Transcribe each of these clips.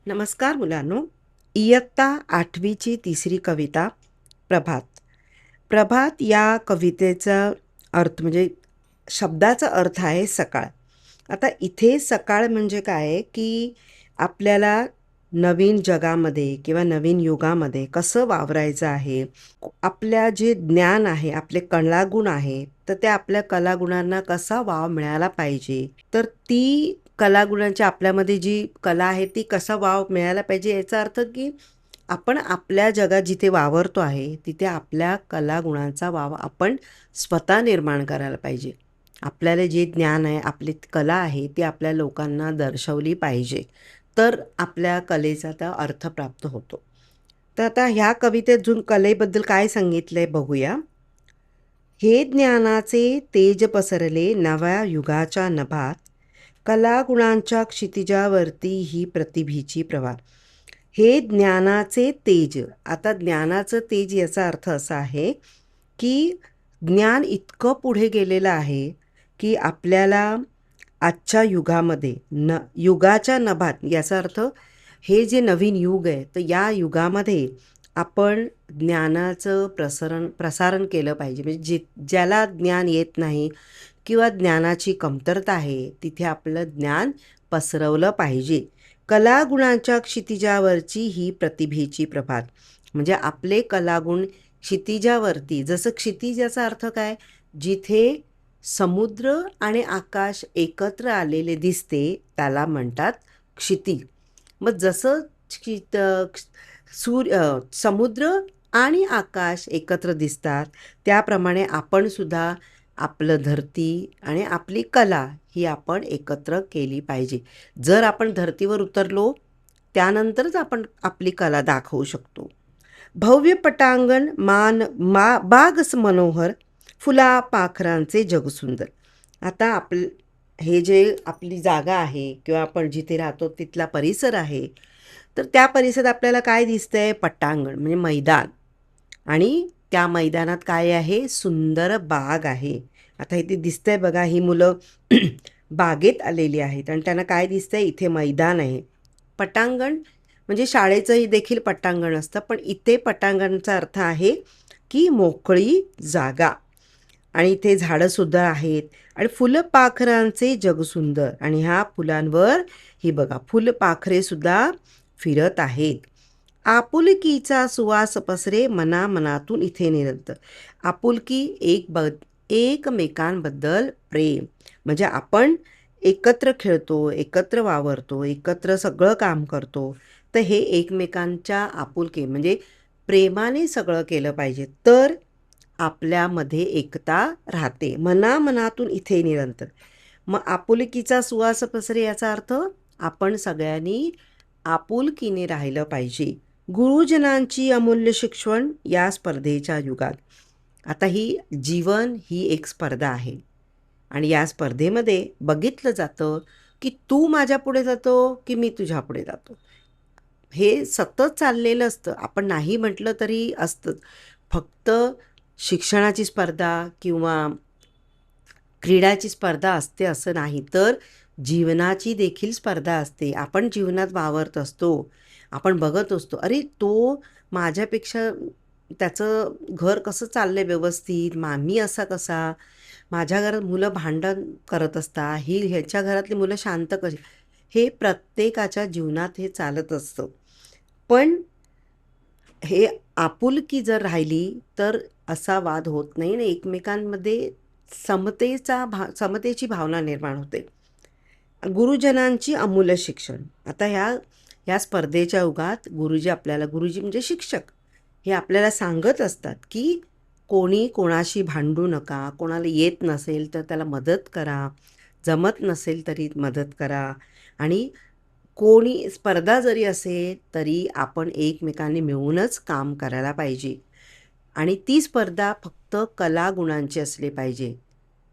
नमस्कार मुलांनो. इयत्ता 8वीची तिसरी कविता प्रभात. प्रभात या कवितेचा अर्थ म्हणजे शब्दाचा अर्थ आहे सकाळ. आता इथे सकाळ म्हणजे काय आहे, की आपल्याला नवीन जगामध्ये किंवा नवीन युगामध्ये कसं वावरायचं आहे. आपल्या जे ज्ञान आहे, आपले कलागुण आहे, तर त्या आपल्या कलागुणांना कसा वाव मिळाला पाहिजे. तर ती कलागुणांची आपल्यामध्ये जी कला आहे ती कसा वाव मिळायला पाहिजे याचा अर्थ की आपण आपल्या जगात जिथे वावरतो आहे तिथे आपल्या कलागुणांचा वाव आपण स्वतः निर्माण करायला पाहिजे. आपल्याला जे ज्ञान आहे, आपली कला आहे ती आपल्या लोकांना दर्शवली पाहिजे. तर आपल्या कलेचा त्या अर्थ प्राप्त होतो. तर आता ह्या कवितेत अजून कलेबद्दल काय सांगितलंय बघूया. हे ज्ञानाचे तेज पसरले नव्या युगाच्या नभात, कलागुणांच्या क्षितिजावरती ही प्रतिभेची प्रभा. हे ज्ञानाचे तेज. आता ज्ञानाचं तेज याचा अर्थ असा आहे की ज्ञान इतकं पुढे गेलेलं आहे की आपल्याला आजच्या युगामध्ये युगाच्या नभात याचा अर्थ हे जे नवीन युग आहे तर या युगामध्ये आपण ज्ञानाचं प्रसारण केलं पाहिजे. म्हणजे ज्याला ज्ञान येत नाही किंवा ज्ञानाची कमतरता आहे तिथे आपलं ज्ञान पसरवलं पाहिजे. कलागुणांच्या क्षितिजावरची ही प्रतिभेची प्रभात. म्हणजे आपले कलागुण क्षितिजावरती, जसं क्षितिज याचा अर्थ काय, जिथे समुद्र आणि आकाश एकत्र आलेले दिसते त्याला म्हणतात क्षितिज. मग जसं समुद्र आणि आकाश एकत्र दिसतात त्याप्रमाणे आपण सुद्धा आपलं धरती आणि आपली कला ही आपण एकत्र केली पाहिजे. जर आपण धरतीवर उतरलो त्यानंतरच आपण आपली कला दाखवू शकतो. भव्य पटांगण बागस मनोहर, फुला पाखरांचे जग सुंदर. आता हे जे आपली जागा आहे किंवा आपण जिथे राहतो तिथला परिसर आहे, तर त्या परिसरात आपल्याला काय दिसतंय, पटांगण म्हणजे मैदान. आणि त्या मैदानात काय आहे, सुंदर बाग आहे. आता इथे दिसतंय बघा, ही मुलं बागेत आलेली आहेत आणि त्यांना काय दिसतंय, इथे मैदान आहे. पटांगण म्हणजे शाळेचंही देखील पटांगण असतं, पण इथे पटांगणचा अर्थ आहे की मोकळी जागा. आणि इथे झाडंसुद्धा आहेत आणि फुलपाखरांचे जग सुंदर. आणि ह्या फुलांवर ही बघा फुलपाखरेसुद्धा फिरत आहेत. आपुलकीचा सुवास पसरे मनामनातून इथे निरंतर. आपुलकी एकमेकांबद्दल प्रेम. म्हणजे आपण एकत्र खेळतो, एकत्र वावरतो, एकत्र सगळं काम करतो, तर हे एकमेकांच्या आपुलकी म्हणजे प्रेमाने सगळं केलं पाहिजे, तर आपल्यामध्ये एकता राहते. मनामनातून इथे निरंतर. मग आपुलकीचा सुवास पसरे याचा अर्थ आपण सगळ्यांनी आपुलकीने राहिलं पाहिजे. गुरुजनांची अमूल्य शिक्षण या स्पर्धेच्या युगात. आता जीवन ही एक स्पर्धा आहे आणि या स्पर्धेमध्ये बघितलं जातं की तू माझ्या पुढे जातो की मी तुझ्या पुढे जातो. हे सतत चाललेलं असतं, आपण नाही म्हटलं तरी असतं. फक्त शिक्षणाची स्पर्धा किंवा क्रीडाची स्पर्धा असते असं नाही, तर जीवनाची देखील स्पर्धा असते. आपण जीवनात वावरत असतो, आपण बघत असतो, अरे तो माझ्यापेक्षा त्याचं घर कसं चाललंय व्यवस्थित, मी असा कसा, माझ्या घरात मुलं भांडण करत असतात, ह्याच्या घरातली मुलं शांत कशी. हे प्रत्येकाच्या जीवनात हे चालत असतं. पण हे आपुलकी जर राहिली तर असा वाद होत नाही आणि एकमेकांमध्ये समतेची भावना निर्माण होते. गुरुजनांची अमूल्य शिक्षण. आता ह्या स्पर्धेच्या युगात गुरुजी म्हणजे शिक्षक, हे आपल्याला सांगत असतात की कोणी कोणाशी भांडू नका, कोणाला येत नसेल तर त्याला मदत करा, जमत नसेल तरी मदत करा. आणि कोणी स्पर्धा जरी असेल तरी आपण एकमेकांनी मिळूनच काम करायला पाहिजे. आणि ती स्पर्धा फक्त कलागुणांची असली पाहिजे,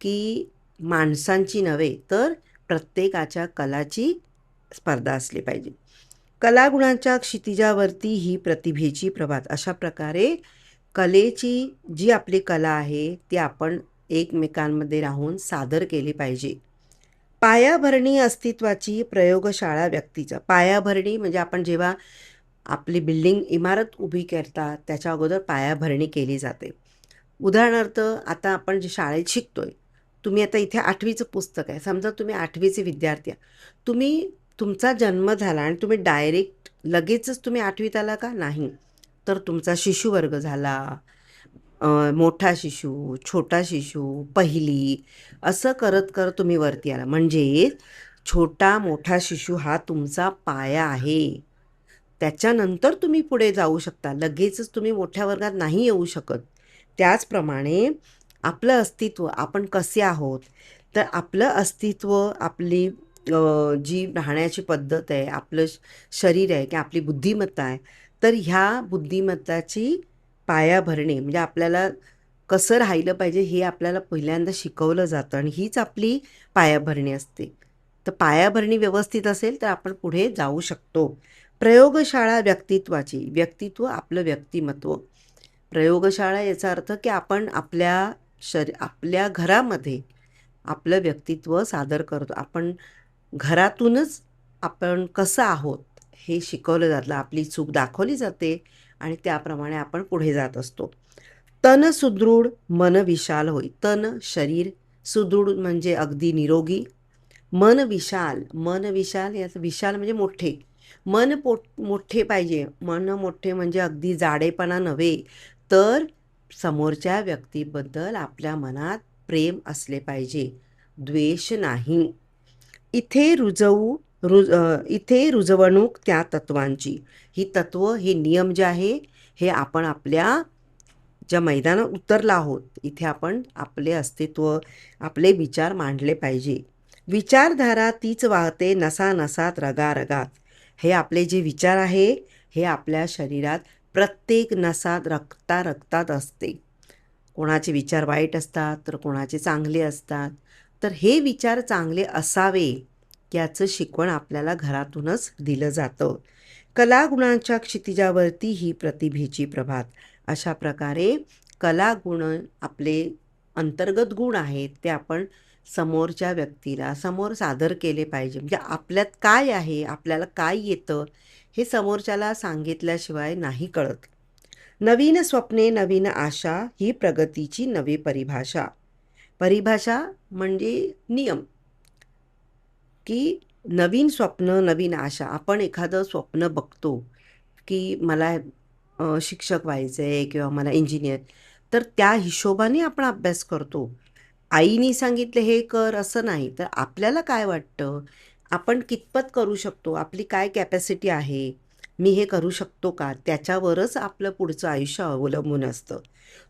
की माणसांची नव्हे, तर प्रत्येकाच्या कलाची स्पर्धा असली पाहिजे. कलागुणांच्या क्षितिजावरती ही प्रतिभेची प्रभात. अशा प्रकारे कलेची जी आपली कला आहे ती आपण एकमेकांमध्ये राहून सादर केली पाहिजे. पायाभरणी अस्तित्वाची प्रयोगशाळा व्यक्तीचं. पायाभरणी म्हणजे आपण जेव्हा आपली बिल्डिंग, इमारत उभी करतात त्याच्या अगोदर पायाभरणी केली जाते. उदाहरणार्थ आता आपण जे शाळेत शिकतोय, तुम्ही आता इथे 8वीचं पुस्तक आहे. समजा तुम्ही 8वीचे विद्यार्थी आहात. तुम्ही तुमचा जन्म झाला आणि तुम्ही डायरेक्ट लगेचच तुम्ही 8वीत आला का? नाही. तर तुमचा शिशुवर्ग झाला, मोठा शिशु, छोटा शिशु, पहिली, असं करत करत तुम्ही वरती आला. म्हणजे छोटा मोठा शिशु हा तुमचा पाया आहे. त्याच्यानंतर तुम्ही पुढे जाऊ शकता. लगेचच तुम्ही मोठ्या वर्गात नाही येऊ शकत. त्याचप्रमाणे आपलं अस्तित्व, आपण कसे आहोत, तर आपलं अस्तित्व, आपली जी राहण्याची पद्धत आहे, आपलं शरीर आहे की आपली बुद्धिमत्ता आहे, तर ह्या बुद्धिमत्ताची पायाभरणी म्हणजे आपल्याला कसं राहिलं पाहिजे हे आपल्याला पहिल्यांदा शिकवलं जातं आणि हीच आपली पायाभरणी असते. तर पायाभरणी व्यवस्थित असेल तर आपण पुढे जाऊ शकतो. प्रयोगशाळा व्यक्तित्वाची, व्यक्तित्व आपलं व्यक्तिमत्व. प्रयोगशाळा याचा अर्थ की आपण आपल्या घरामध्ये आपलं व्यक्तित्व सादर करतो. आपण घरातूनच आपण कसं आहोत हे शिकवलं जातं. आपली चूक दाखवली जाते आणि त्याप्रमाणे आपण पुढे जात असतो. तन सुदृढ, मन विशाल होई. तन शरीर, सुदृढ म्हणजे अगदी निरोगी, मन विशाल. मन विशाल, याचं विशाल म्हणजे मोठे. मन मोठे पाहिजे. मन मोठे म्हणजे अगदी जाडेपणा नव्हे, तर समोरच्या व्यक्तीबद्दल आपल्या मनात प्रेम असले पाहिजे, द्वेष नाही. इथे रुजवणूक त्या तत्वांची. ही तत्व, हे नियम जे आहे, हे आपण आपल्या ज्या मैदानात उतरला आहोत, इथे आपण आपले अस्तित्व, आपले विचार मांडले पाहिजे. विचारधारा तीच वाहते नसानसात, रगारगात. हे आपले जे विचार आहे, हे आपल्या शरीरात प्रत्येक नसात, रक्तात असते. कोणाचे विचार वाईट असतात, तर कोणाचे चांगले असतात. तर हे विचार चांगले असावे याचं शिकवण आपल्याला घरातूनच दिलं जातं. कलागुणांच्या क्षितिजावरती ही प्रतिभेची प्रभात. अशा प्रकारे कलागुण, आपले अंतर्गत गुण आहेत, ते आपण समोरच्या व्यक्तीला समोर सादर केले पाहिजे. म्हणजे आपल्यात काय आहे, आपल्याला काय येतं, हे समोरच्याला सांगितल्याशिवाय नाही कळत. नवीन स्वप्ने, नवीन आशा ही प्रगतीची नवी परिभाषा. परिभाषा म्हणजे नियम, की नवीन स्वप्न, नवीन आशा. आपण एखादं स्वप्न बघतो, की मला शिक्षक व्हायचं आहे किंवा मला इंजिनियर, तर त्या हिशोबाने आपण अभ्यास करतो. आईने सांगितलं हे कर असं नाही. तर आपल्याला काय वाटतं, आपण कितपत करू शकतो, आपली काय कॅपॅसिटी आहे, मी हे करू शकतो का, त्याच्यावरच आपलं पुढचं आयुष्य अवलंबून असतं.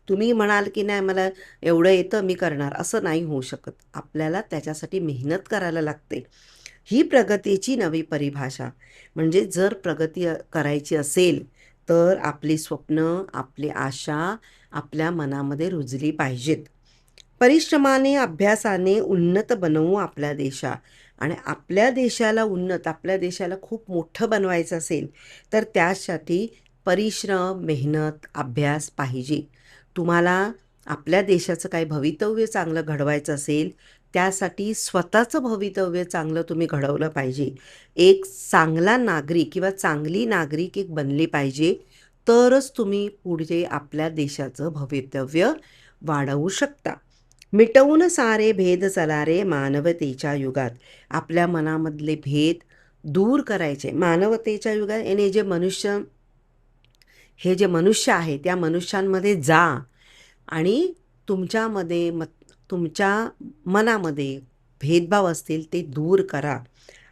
तुम्ही म्हणाल की नाही मला एवढं येतं मी करणार, असं नाही होऊ शकत. आपल्याला त्याच्यासाठी मेहनत करायला लागते. ही प्रगतीची नवी परिभाषा. म्हणजे जर प्रगती करायची असेल तर आपली स्वप्न, आपली आशा आपल्या मनामध्ये रुजली पाहिजेत. परिश्रमाने, अभ्यासाने उन्नत बनवू आपल्या देशा. आणि आपल्या देशाला उन्नत, आपल्या देशाला खूप मोठं बनवायचं असेल तर त्यासाठी परिश्रम, मेहनत, अभ्यास पाहिजे. तुम्हाला आपल्या देशाचं काही भवितव्य चांगलं घडवायचं असेल, त्यासाठी स्वतःचं भवितव्य चांगलं तुम्ही घडवलं पाहिजे. एक चांगला नागरिक किंवा चांगली नागरिक एक बनली पाहिजे, तरच तुम्ही पुढे आपल्या देशाचं भवितव्य वाढवू शकता. मिटवून सारे भेद चला रे मानवतेच्या युगात. आपल्या मनामधले भेद दूर करायचे. मानवतेच्या युगात येणे हे जे मनुष्य आहे त्या मनुष्यांमध्ये जा आणि तुमच्या मनामध्ये भेदभाव असतील ते दूर करा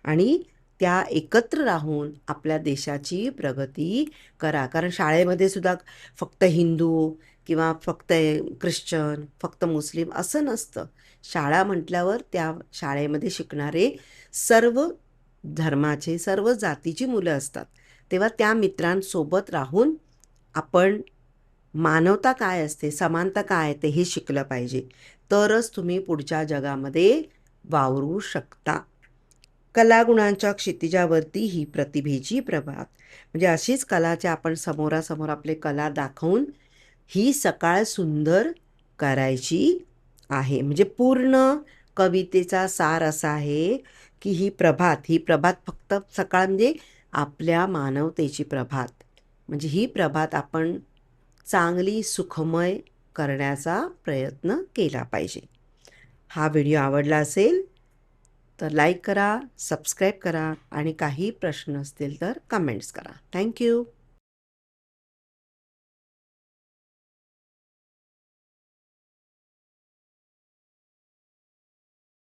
आणि त्या एकत्र राहून आपल्या देशाची प्रगती करा. कारण शाळेमध्ये सुद्धा फक्त हिंदू किंवा फक्त ख्रिश्चन, फक्त मुस्लिम असं नसतं. शाळा म्हटल्यावर त्या शाळेमध्ये शिकणारे सर्व धर्माचे, सर्व जातीची मुलं असतात. तेव्हा त्या मित्रांसोबत राहून आपण मानवता काय असते, समानता काय आहे, ते हे शिकलं पाहिजे. तरच तुम्ही पुढच्या जगामध्ये वावरू शकता. कलागुणांच्या क्षितिजावरती ही प्रतिभेची प्रभात. म्हणजे अशीच कलाच्या आपण समोरासमोर आपले कला दाखवून ही सकाळ सुंदर करायची आहे. म्हणजे पूर्ण कवितेचा सार असा आहे की ही प्रभात फक्त सकाळ म्हणजे आपल्या मानवतेची प्रभात, म्हणजे ही प्रभात आपण चांगली सुखमय करण्याचा प्रयत्न केला पाहिजे. हा व्हिडिओ आवडला असेल तर लाईक करा, सबस्क्राईब करा आणि काही प्रश्न असतील तर कमेंट्स करा. थँक्यू.